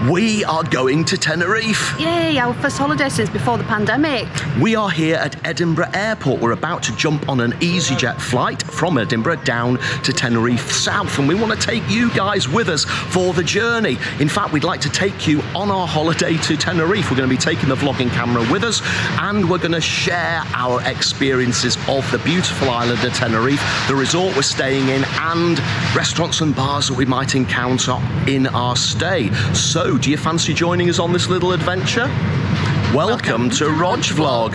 We are going to Tenerife. Yay, our first holiday since before the pandemic. We are here at Edinburgh Airport. We're about to jump on an EasyJet flight from Edinburgh down to Tenerife South, and we want to take you guys with us for the journey. In fact, we'd like to take you on our holiday to Tenerife. We're going to be taking the vlogging camera with us, and we're going to share our experiences of the beautiful island of Tenerife, the resort we're staying in, and restaurants and bars that we might encounter in our stay. So, do you fancy joining us on this little adventure? Welcome to Rog Vlog.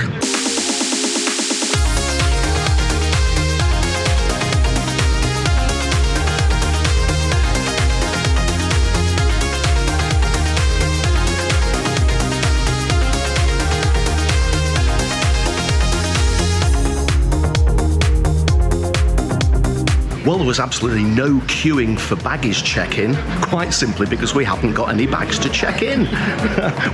Well, there was absolutely no queuing for baggage check-in, quite simply because we haven't got any bags to check in.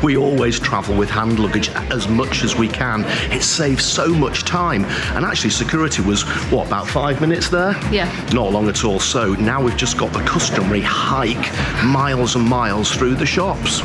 We always travel with hand luggage as much as we can. It saves so much time. And actually, security was, what, about 5 minutes there? Yeah. Not long at all. So now we've just got the customary hike miles and miles through the shops.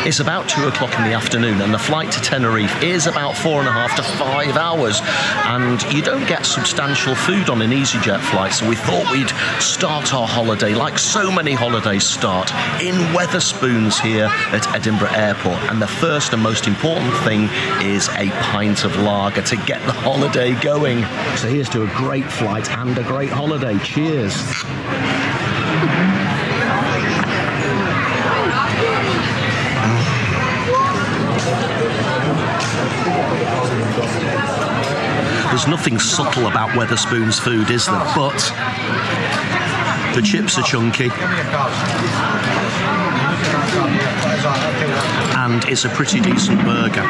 It's about 2 o'clock in the afternoon, and the flight to Tenerife is about 4.5 to 5 hours, and you don't get substantial food on an EasyJet flight, so we thought we'd start our holiday like so many holidays start, in Wetherspoons here at Edinburgh Airport. And the first and most important thing is a pint of lager to get the holiday going. So here's to a great flight and a great holiday. Cheers. There's nothing subtle about Wetherspoons food, is there? But the chips are chunky, and it's a pretty decent burger.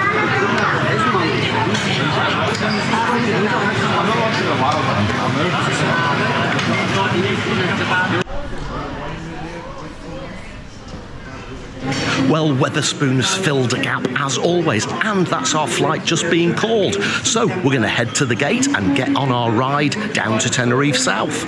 Well, Wetherspoons filled a gap as always, and that's our flight just being called. So we're going to head to the gate and get on our ride down to Tenerife South.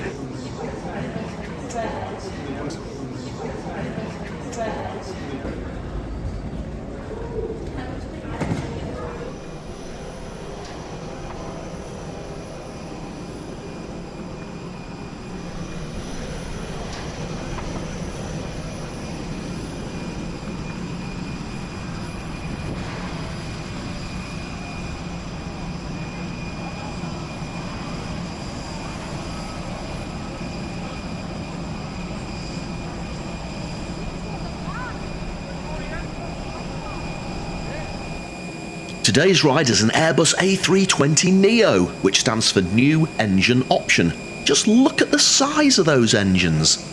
Today's ride is an Airbus A320NEO, which stands for New Engine Option. Just look at the size of those engines.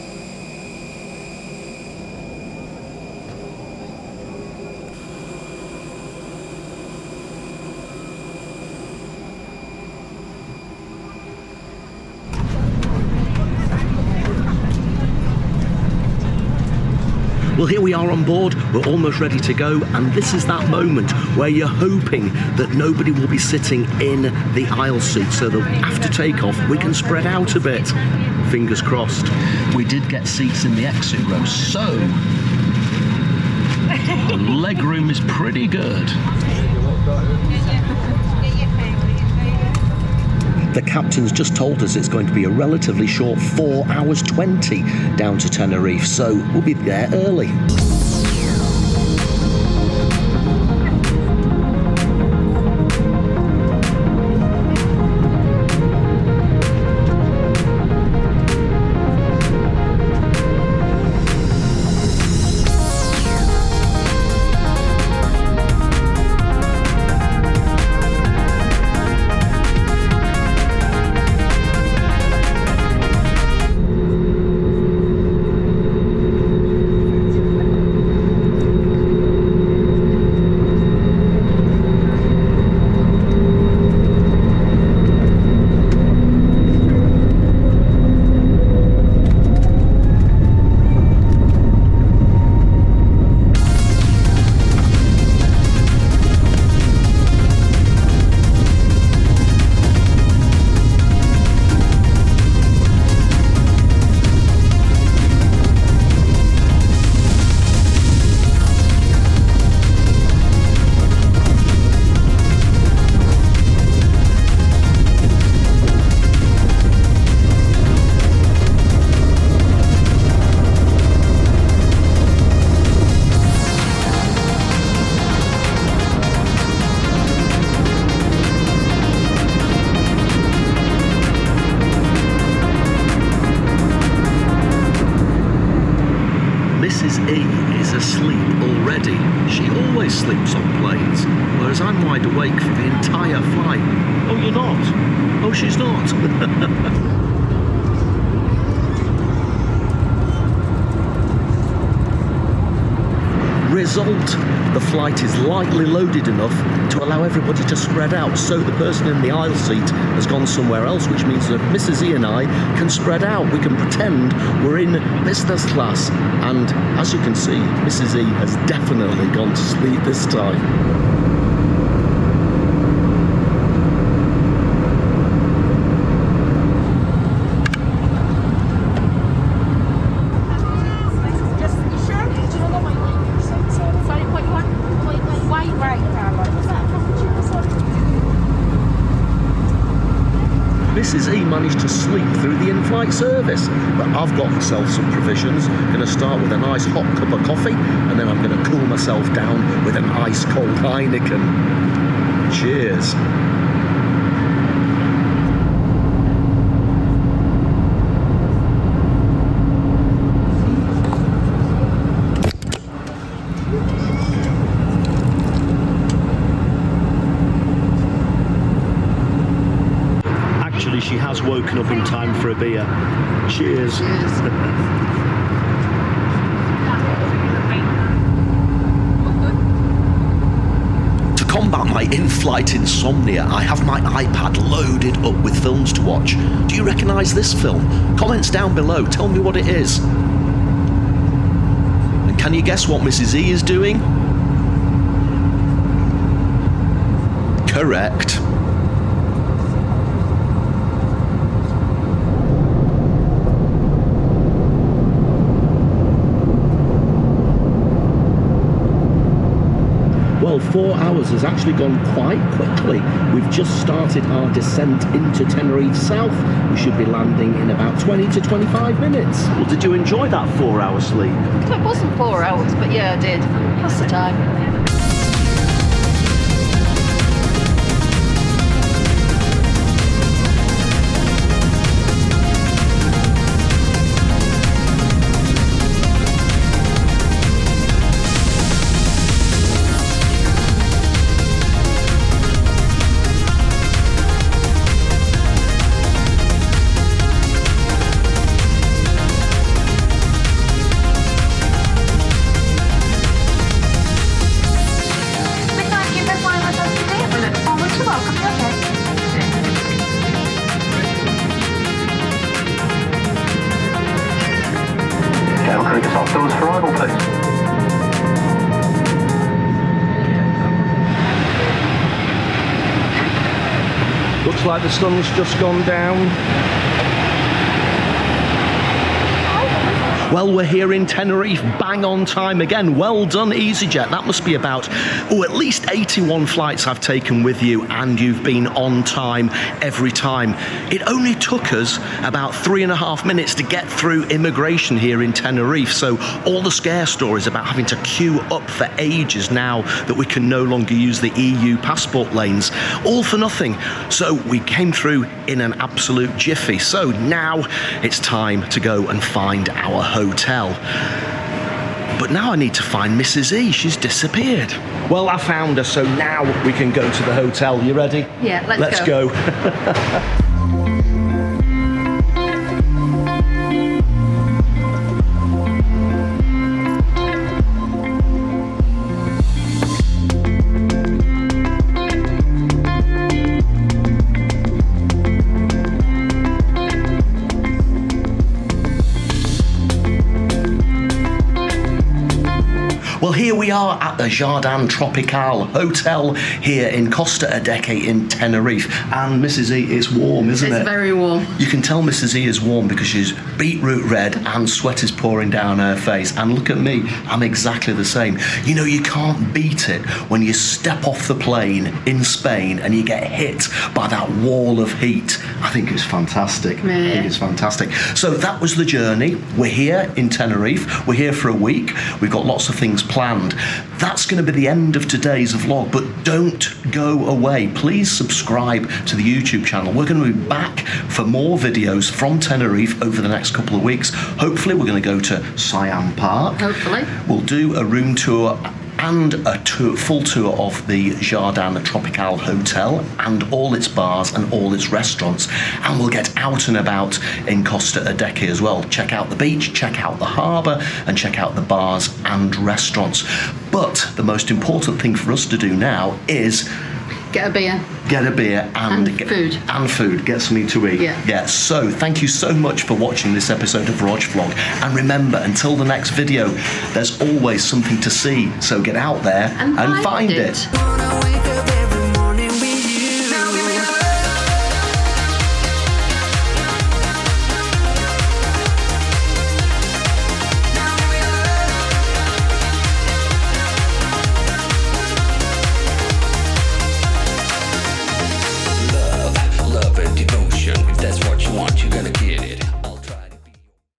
Well, here we are on board, we're almost ready to go, and this is that moment where you're hoping that nobody will be sitting in the aisle seat, so that after takeoff we can spread out a bit. Fingers crossed. We did get seats in the exit row, so the leg room is pretty good. The captain's just told us it's going to be a relatively short 4 hours 20 down to Tenerife, so we'll be there early. Mrs. E is asleep already. She always sleeps on planes, whereas I'm wide awake for the entire flight. Oh, you're not? Oh, she's not. Result, the flight is lightly loaded enough to allow everybody to spread out, so the person in the aisle seat has gone somewhere else, which means that Mrs. E and I can spread out. We can pretend we're in business class, and as you can see, Mrs. E has definitely gone to sleep this time. Mrs. E managed to sleep through the in-flight service, but I've got myself some provisions. I'm going to start with a nice hot cup of coffee, and then I'm going to cool myself down with an ice-cold Heineken. Cheers. She has woken up in time for a beer. Cheers. Cheers. To combat my in-flight insomnia, I have my iPad loaded up with films to watch. Do you recognise this film? Comments down below, tell me what it is. And can you guess what Mrs. E is doing? Correct. Well, 4 hours has actually gone quite quickly. We've just started our descent into Tenerife South. We should be landing in about 20 to 25 minutes. Well, did you enjoy that 4-hour sleep? It wasn't 4 hours, but yeah, I did. That's the time. Doors for arrival, please. Looks like the sun's just gone down. Well, we're here in Tenerife, bang on time again. Well done, EasyJet. That must be about, at least 81 flights I've taken with you, and you've been on time every time. It only took us about 3.5 minutes to get through immigration here in Tenerife, so all the scare stories about having to queue up for ages now that we can no longer use the EU passport lanes, all for nothing. So we came through in an absolute jiffy. So now it's time to go and find our hotel. But now I need to find Mrs. E. She's disappeared. Well, I found her, so now we can go to the hotel. You ready? Yeah, let's go. Well, here we are at the Jardin Tropical Hotel here in Costa Adeje in Tenerife. And Mrs. E is warm, isn't it? It's very warm. You can tell Mrs. E is warm because she's beetroot red and sweat is pouring down her face. And look at me, I'm exactly the same. You know, you can't beat it when you step off the plane in Spain and you get hit by that wall of heat. I think it's fantastic. Yeah. I think it's fantastic. So that was the journey. We're here in Tenerife. We're here for a week. We've got lots of things planned. That's going to be the end of today's vlog, but don't go away. Please subscribe to the YouTube channel. We're going to be back for more videos from Tenerife over the next couple of weeks. Hopefully we're going to go to Siam Park. Hopefully. We'll do a room tour and a full tour of the Jardin Tropical Hotel and all its bars and all its restaurants. And we'll get out and about in Costa Adeje as well. Check out the beach, check out the harbour, and check out the bars and restaurants. But the most important thing for us to do now is get a beer. Get a beer and food. And food. Get something to eat. Yeah. So thank you so much for watching this episode of Rog Vlog. And remember, until the next video, there's always something to see. So get out there and find it.